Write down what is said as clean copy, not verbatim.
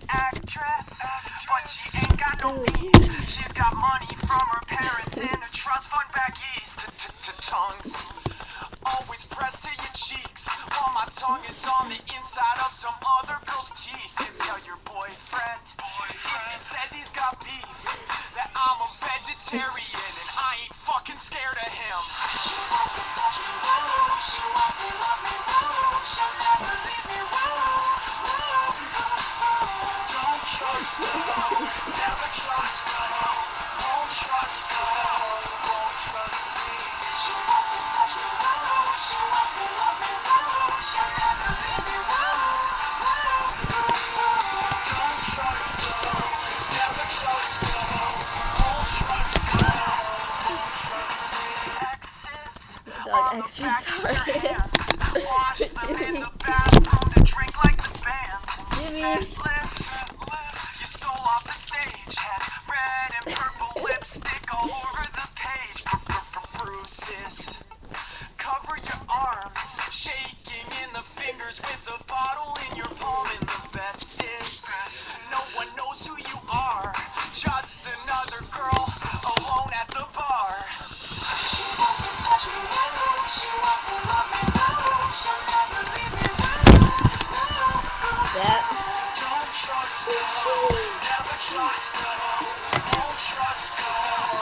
actress, but she ain't got no means. She's got money from her parents and a trust fund back east. Tongues always pressed to your cheeks, while my tongue is on the inside of some other girl's teeth. You tell your boyfriend, if he says he's got beef, that I'm a vegetarian and I ain't fucking scared of him. She wants to touch me, woo. She wants to love me, woo. She'll never leave me, woo. Don't trust her, never trust her. Won't trust her, won't trust me. She wants to touch me, woo. She wants to love me, woo. She'll never leave me, woo. Don't trust her, never trust her. Won't trust her, won't trust me. Exes Dog, extra hard.